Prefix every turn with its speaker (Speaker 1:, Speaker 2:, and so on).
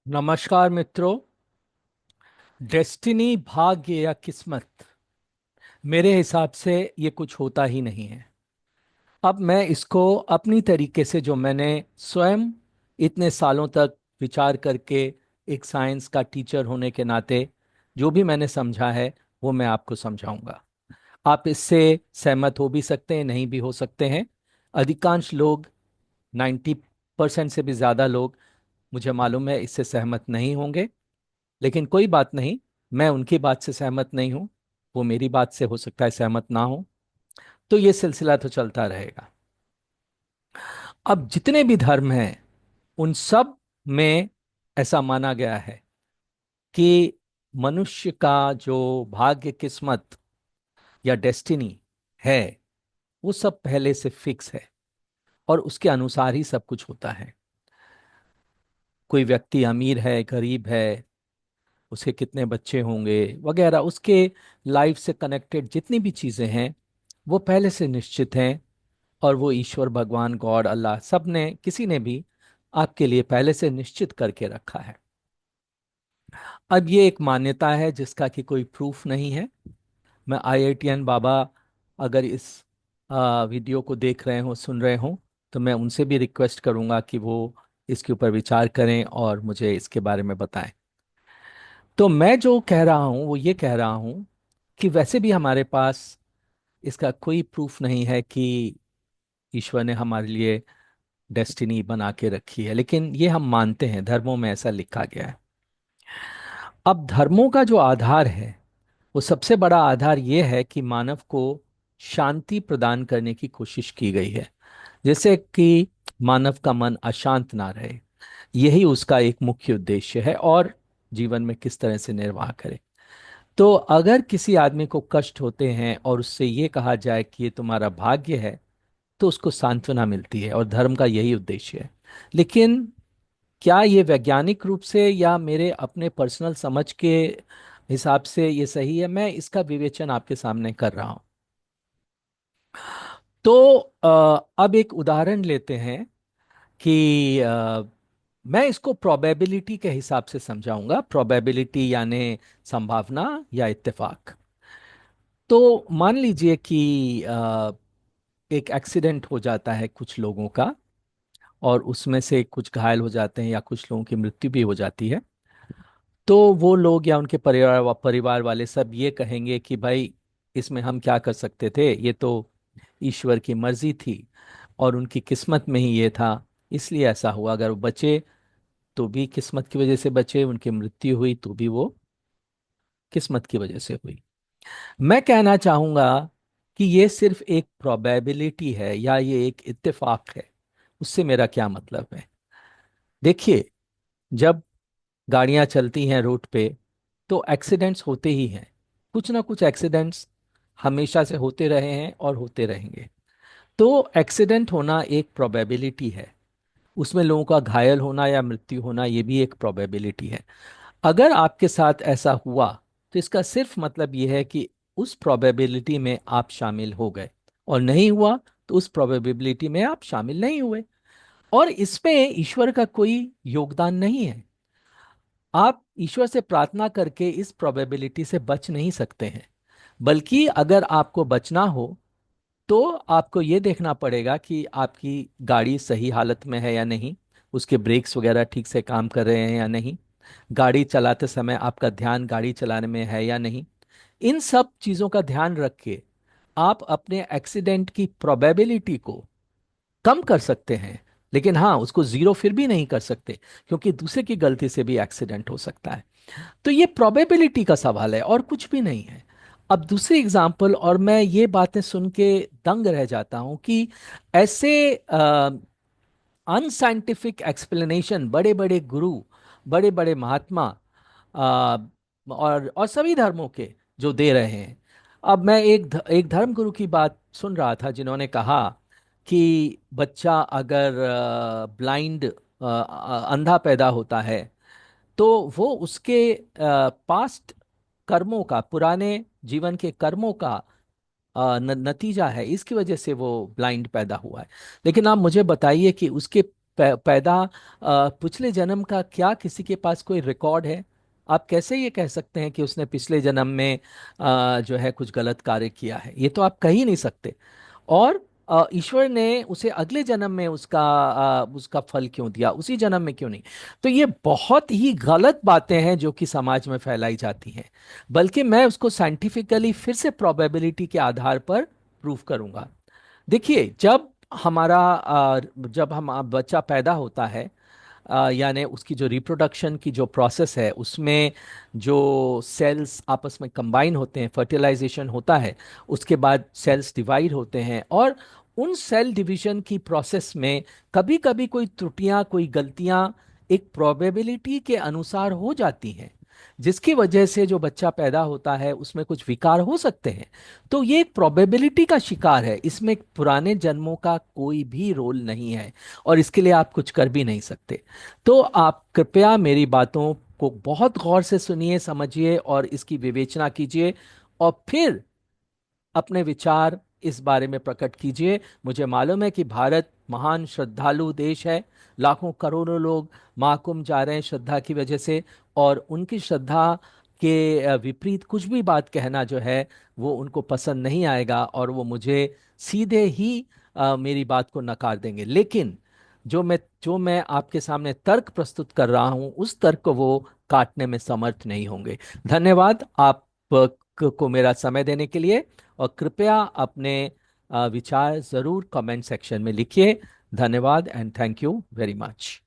Speaker 1: नमस्कार मित्रों। डेस्टिनी, भाग्य या किस्मत, मेरे हिसाब से ये कुछ होता ही नहीं है। अब मैं इसको अपनी तरीके से, जो मैंने स्वयं इतने सालों तक विचार करके एक साइंस का टीचर होने के नाते जो भी मैंने समझा है वो मैं आपको समझाऊंगा। आप इससे सहमत हो भी सकते हैं, नहीं भी हो सकते हैं। अधिकांश लोग, 90% से भी ज़्यादा लोग, मुझे मालूम है, इससे सहमत नहीं होंगे। लेकिन कोई बात नहीं, मैं उनकी बात से सहमत नहीं हूं, वो मेरी बात से हो सकता है सहमत ना हो। तो ये सिलसिला तो चलता रहेगा। अब जितने भी धर्म हैं उन सब में ऐसा माना गया है कि मनुष्य का जो भाग्य, किस्मत या डेस्टिनी है, वो सब पहले से फिक्स है और उसके अनुसार ही सब कुछ होता है। कोई व्यक्ति अमीर है, गरीब है, उसके कितने बच्चे होंगे वगैरह, उसके लाइफ से कनेक्टेड जितनी भी चीजें हैं वो पहले से निश्चित हैं। और वो ईश्वर, भगवान, गॉड, अल्लाह, सब ने, किसी ने भी आपके लिए पहले से निश्चित करके रखा है। अब ये एक मान्यता है जिसका कि कोई प्रूफ नहीं है। मैं आईआईटीएन बाबा अगर इस वीडियो को देख रहे हो, सुन रहे हो, तो मैं उनसे भी रिक्वेस्ट करूंगा कि वो इसके ऊपर विचार करें और मुझे इसके बारे में बताएं। तो मैं जो कह रहा हूं वो ये कह रहा हूं कि वैसे भी हमारे पास इसका कोई प्रूफ नहीं है कि ईश्वर ने हमारे लिए डेस्टिनी बना के रखी है, लेकिन ये हम मानते हैं, धर्मों में ऐसा लिखा गया है। अब धर्मों का जो आधार है, वो सबसे बड़ा आधार ये है कि मानव को शांति प्रदान करने की कोशिश की गई है, जैसे कि मानव का मन अशांत ना रहे। यही उसका एक मुख्य उद्देश्य है, और जीवन में किस तरह से निर्वाह करे। तो अगर किसी आदमी को कष्ट होते हैं और उससे ये कहा जाए कि ये तुम्हारा भाग्य है, तो उसको सांत्वना मिलती है, और धर्म का यही उद्देश्य है। लेकिन क्या ये वैज्ञानिक रूप से या मेरे अपने पर्सनल समझ के हिसाब से ये सही है, मैं इसका विवेचन आपके सामने कर रहा हूं। तो अब एक उदाहरण लेते हैं कि मैं इसको प्रोबेबिलिटी के हिसाब से समझाऊंगा। प्रोबेबिलिटी यानी संभावना या इत्तेफाक। तो मान लीजिए कि एक एक्सीडेंट हो जाता है कुछ लोगों का, और उसमें से कुछ घायल हो जाते हैं या कुछ लोगों की मृत्यु भी हो जाती है। तो वो लोग या उनके परिवार वाले सब ये कहेंगे कि भाई, इसमें हम क्या कर सकते थे, ये तो ईश्वर की मर्जी थी और उनकी किस्मत में ही ये था, इसलिए ऐसा हुआ। अगर वो बचे तो भी किस्मत की वजह से बचे, उनकी मृत्यु हुई तो भी वो किस्मत की वजह से हुई। मैं कहना चाहूंगा कि ये सिर्फ एक प्रोबेबिलिटी है या ये एक इत्तेफाक है। उससे मेरा क्या मतलब है? देखिए, जब गाड़ियां चलती हैं रोड पे तो एक्सीडेंट्स होते ही हैं। कुछ ना कुछ एक्सीडेंट्स हमेशा से होते रहे हैं और होते रहेंगे। तो एक्सीडेंट होना एक प्रोबेबिलिटी है, उसमें लोगों का घायल होना या मृत्यु होना ये भी एक प्रोबेबिलिटी है। अगर आपके साथ ऐसा हुआ तो इसका सिर्फ मतलब यह है कि उस प्रोबेबिलिटी में आप शामिल हो गए, और नहीं हुआ तो उस प्रोबेबिलिटी में आप शामिल नहीं हुए। और इसमें ईश्वर का कोई योगदान नहीं है। आप ईश्वर से प्रार्थना करके इस प्रोबेबिलिटी से बच नहीं सकते हैं। बल्कि अगर आपको बचना हो तो आपको ये देखना पड़ेगा कि आपकी गाड़ी सही हालत में है या नहीं, उसके ब्रेक्स वगैरह ठीक से काम कर रहे हैं या नहीं, गाड़ी चलाते समय आपका ध्यान गाड़ी चलाने में है या नहीं। इन सब चीज़ों का ध्यान रख के आप अपने एक्सीडेंट की प्रोबेबिलिटी को कम कर सकते हैं। लेकिन हाँ, उसको जीरो फिर भी नहीं कर सकते, क्योंकि दूसरे की गलती से भी एक्सीडेंट हो सकता है। तो ये प्रोबेबिलिटी का सवाल है और कुछ भी नहीं है। अब दूसरी एग्जांपल, और मैं ये बातें सुन के दंग रह जाता हूं कि ऐसे अनसाइंटिफिक एक्सप्लेनेशन बड़े बड़े गुरु, बड़े बड़े महात्मा, आ, और सभी धर्मों के जो दे रहे हैं। अब मैं एक धर्म गुरु की बात सुन रहा था जिन्होंने कहा कि बच्चा अगर ब्लाइंड, अंधा पैदा होता है, तो वो उसके पास्ट कर्मों का, पुराने जीवन के कर्मों का नतीजा है, इसकी वजह से वो ब्लाइंड पैदा हुआ है। लेकिन आप मुझे बताइए कि उसके पैदा पिछले जन्म का क्या किसी के पास कोई रिकॉर्ड है? आप कैसे ये कह सकते हैं कि उसने पिछले जन्म में जो है कुछ गलत कार्य किया है? ये तो आप कह ही नहीं सकते। और ईश्वर ने उसे अगले जन्म में उसका फल क्यों दिया, उसी जन्म में क्यों नहीं? तो ये बहुत ही गलत बातें हैं जो कि समाज में फैलाई जाती हैं। बल्कि मैं उसको साइंटिफिकली फिर से प्रोबेबिलिटी के आधार पर प्रूव करूंगा। देखिए, जब हम बच्चा पैदा होता है, यानी उसकी जो रिप्रोडक्शन की जो प्रोसेस है उसमें जो सेल्स आपस में कंबाइन होते हैं, फर्टिलाइजेशन होता है, उसके बाद सेल्स डिवाइड होते हैं, और उन सेल डिवीजन की प्रोसेस में कभी कभी कोई त्रुटियां, कोई गलतियां एक प्रोबेबिलिटी के अनुसार हो जाती हैं, जिसकी वजह से जो बच्चा पैदा होता है उसमें कुछ विकार हो सकते हैं। तो ये एक प्रोबेबिलिटी का शिकार है, इसमें पुराने जन्मों का कोई भी रोल नहीं है, और इसके लिए आप कुछ कर भी नहीं सकते। तो आप कृपया मेरी बातों को बहुत गौर से सुनिए, समझिए और इसकी विवेचना कीजिए, और फिर अपने विचार इस बारे में प्रकट कीजिए। मुझे मालूम है कि भारत महान श्रद्धालु देश है। लाखों करोड़ों लोग महाकुंभ जा रहे हैं श्रद्धा की वजह से, और उनकी श्रद्धा के विपरीत कुछ भी बात कहना जो है वो उनको पसंद नहीं आएगा, और वो मुझे सीधे ही मेरी बात को नकार देंगे। लेकिन जो मैं आपके सामने तर्क प्रस्तुत कर रहा हूं, उस तर्क को वो काटने में समर्थ नहीं होंगे। धन्यवाद आप को मेरा समय देने के लिए, और कृपया अपने विचार जरूर कमेंट सेक्शन में लिखिए। धन्यवाद and thank you very much.